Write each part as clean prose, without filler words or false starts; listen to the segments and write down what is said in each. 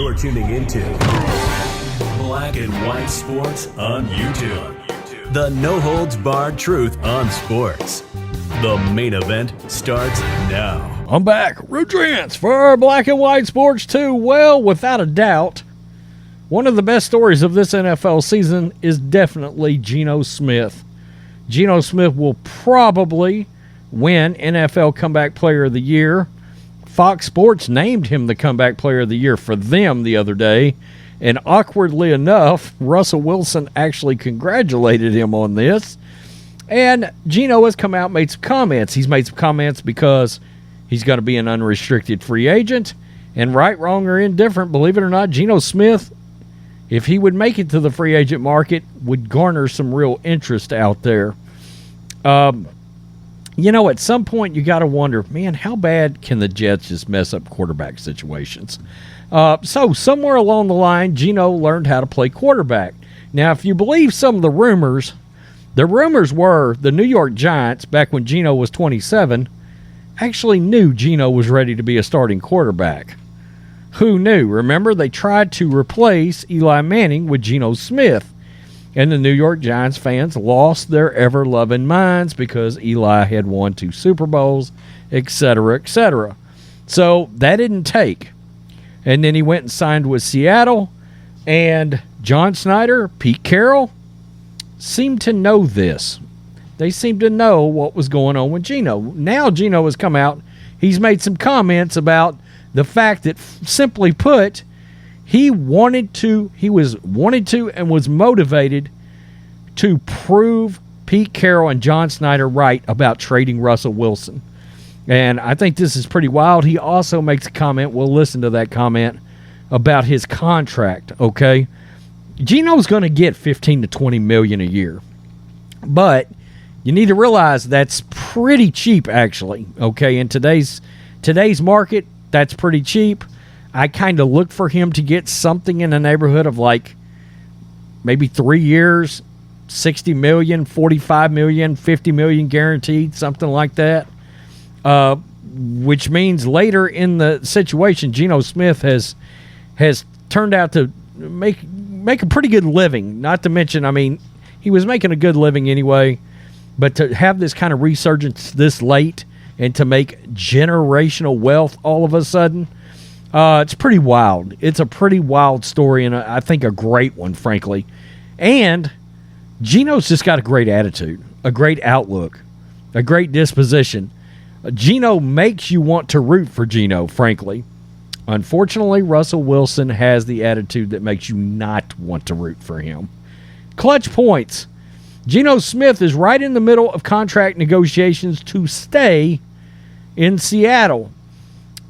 You're tuning into Black and White Sports on YouTube. The no-holds-barred truth on sports. The main event starts now. I'm back. Rudrance for Black and White Sports 2. Well, without a doubt, one of the best stories of this NFL season is definitely Geno Smith. Geno Smith will probably win NFL Comeback Player of the Year. Fox Sports named him the Comeback Player of the Year for them the other day. And awkwardly enough, Russell Wilson actually congratulated him on this. And Geno has come out and made some comments. He's made some comments because he's going to be an unrestricted free agent. And right, wrong, or indifferent, believe it or not, Geno Smith, if he would make it to the free agent market, would garner some real interest out there. At some point you got to wonder, man, how bad can the Jets just mess up quarterback situations? So somewhere along the line, Geno learned how to play quarterback. Now, if you believe some of the rumors were the New York Giants, back when Geno was 27, actually knew Geno was ready to be a starting quarterback. Who knew? Remember, they tried to replace Eli Manning with Geno Smith. And the New York Giants fans lost their ever-loving minds because Eli had won 2 Super Bowls, etc., etc. So that didn't take. And then he went and signed with Seattle. And John Snyder, Pete Carroll, seemed to know this. They seemed to know what was going on with Geno. Now Geno has come out. He's made some comments about the fact that, simply put, he was motivated to prove Pete Carroll and John Snyder right about trading Russell Wilson. And I think this is pretty wild. He also makes a comment, we'll listen to that comment, about his contract, okay? Geno's going to get $15 to $20 million a year. But you need to realize that's pretty cheap, actually, okay? In today's market, that's pretty cheap. I kind of look for him to get something in the neighborhood of like maybe 3 years, $60 million, $45 million, $50 million guaranteed, something like that. Which means later in the situation, Geno Smith has turned out to make a pretty good living. Not to mention, he was making a good living anyway, but to have this kind of resurgence this late and to make generational wealth all of a sudden, it's pretty wild. It's a pretty wild story, and I think a great one, frankly. And Geno's just got a great attitude, a great outlook, a great disposition. Geno makes you want to root for Geno, frankly. Unfortunately, Russell Wilson has the attitude that makes you not want to root for him. Clutch points. Geno Smith is right in the middle of contract negotiations to stay in Seattle.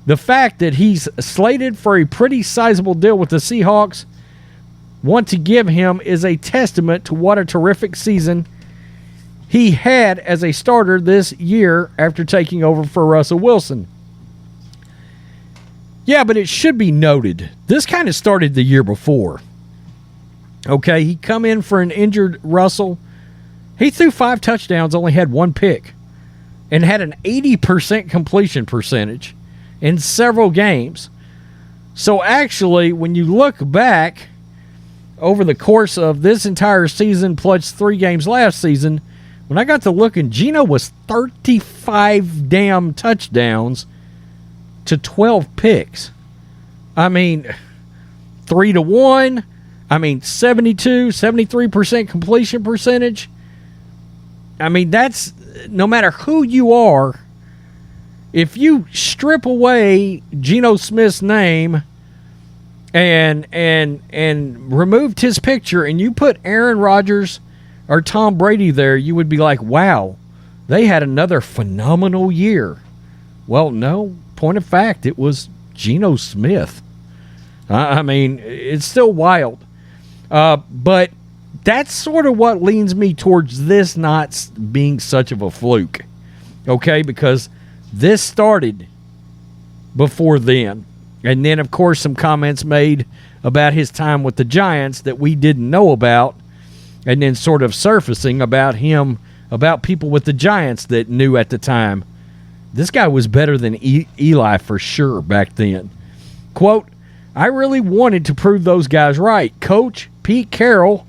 The fact that he's slated for a pretty sizable deal with the Seahawks want to give him is a testament to what a terrific season he had as a starter this year after taking over for Russell Wilson. Yeah, but it should be noted, this kind of started the year before. Okay, he come in for an injured Russell. He threw 5 touchdowns, only had 1 pick, and had an 80% completion percentage in several games. So actually, when you look back over the course of this entire season plus 3 games last season, when I got to looking, Geno was 35 damn touchdowns to 12 picks. 3-1. 73% completion percentage. That's, no matter who you are, if you strip away Geno Smith's name and removed his picture and you put Aaron Rodgers or Tom Brady there, you would be like, wow, they had another phenomenal year. Well, no, point of fact, it was Geno Smith. It's still wild. But that's sort of what leans me towards this not being such of a fluke. Okay, because this started before then. And then, of course, some comments made about his time with the Giants that we didn't know about. And then sort of surfacing about him, about people with the Giants that knew at the time. This guy was better than Eli for sure back then. Quote, I really wanted to prove those guys right. Coach Pete Carroll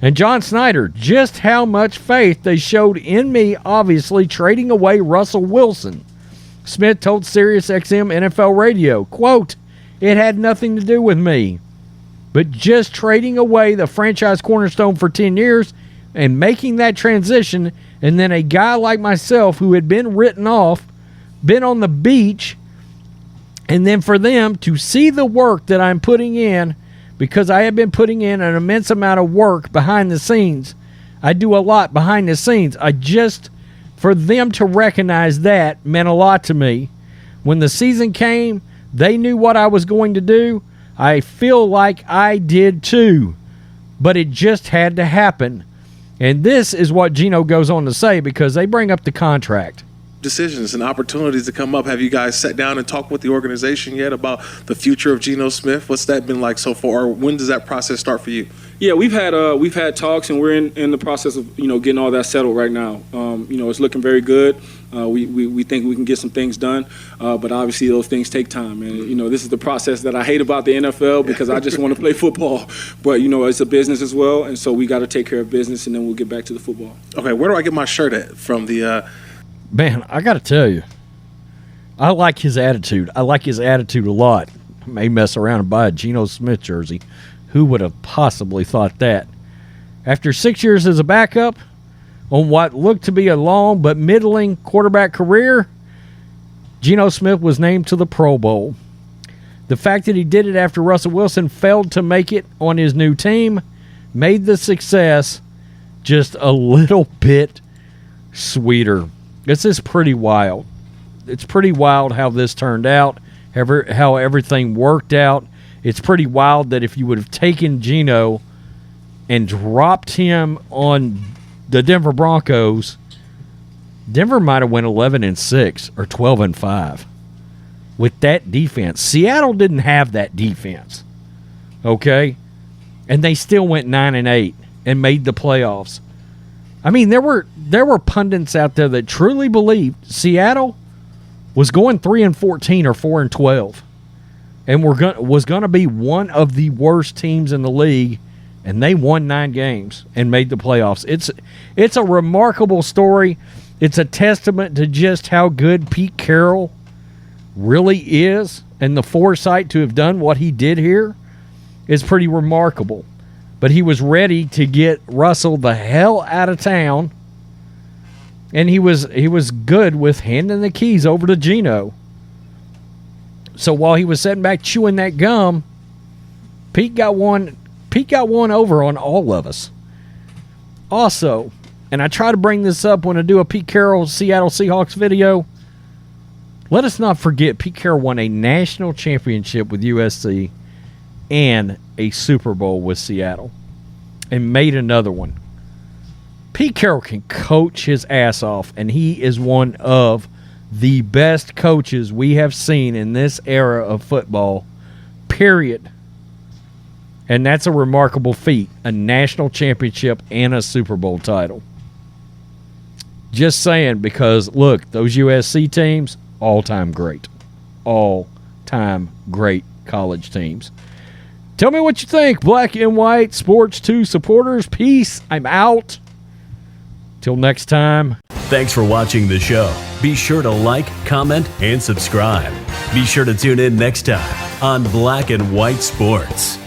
and John Snyder, just how much faith they showed in me, obviously trading away Russell Wilson. Smith told SiriusXM NFL Radio, quote, "It had nothing to do with me, but just trading away the franchise cornerstone for 10 years and making that transition, and then a guy like myself who had been written off, been on the beach, and then for them to see the work that I'm putting in, because I have been putting in an immense amount of work behind the scenes. I do a lot behind the scenes. For them to recognize that meant a lot to me. When the season came, they knew what I was going to do. I feel like I did too, but it just had to happen." And this is what Geno goes on to say, because they bring up the contract. Decisions and opportunities to come up. Have you guys sat down and talked with the organization yet about the future of Geno Smith? What's that been like so far? Or when does that process start for you? Yeah, we've had talks, and we're in the process of getting all that settled right now. It's looking very good. We think we can get some things done, but obviously those things take time. And this is the process that I hate about the NFL, because I just want to play football. But it's a business as well, and so we got to take care of business, and then we'll get back to the football. Okay, where do I get my shirt at from the? Man, I got to tell you, I like his attitude. I like his attitude a lot. I may mess around and buy a Geno Smith jersey. Who would have possibly thought that? After 6 years as a backup on what looked to be a long but middling quarterback career, Geno Smith was named to the Pro Bowl. The fact that he did it after Russell Wilson failed to make it on his new team made the success just a little bit sweeter. This is pretty wild. It's pretty wild how this turned out, how everything worked out. It's pretty wild that if you would have taken Geno and dropped him on the Denver Broncos, Denver might have went 11-6 or 12-5 with that defense. Seattle didn't have that defense, okay? And they still went 9-8 and made the playoffs. I mean, there were pundits out there that truly believed Seattle was going 3-14 or 4-12, and was going to be one of the worst teams in the league, and they won 9 games and made the playoffs. It's a remarkable story. It's a testament to just how good Pete Carroll really is, and the foresight to have done what he did here is pretty remarkable. But he was ready to get Russell the hell out of town, and he was good with handing the keys over to Geno. So while he was sitting back chewing that gum, Pete got one over on all of us. Also, and I try to bring this up when I do a Pete Carroll Seattle Seahawks video, let us not forget Pete Carroll won a national championship with USC and a Super Bowl with Seattle and made another one. Pete Carroll can coach his ass off, and he is one of the best coaches we have seen in this era of football, period. And that's a remarkable feat, a national championship and a Super Bowl title. Just saying, because, look, those USC teams, all-time great. All-time great college teams. Tell me what you think, Black and White Sports 2 supporters. Peace. I'm out. Till next time. Thanks for watching the show. Be sure to like, comment, and subscribe. Be sure to tune in next time on Black and White Sports.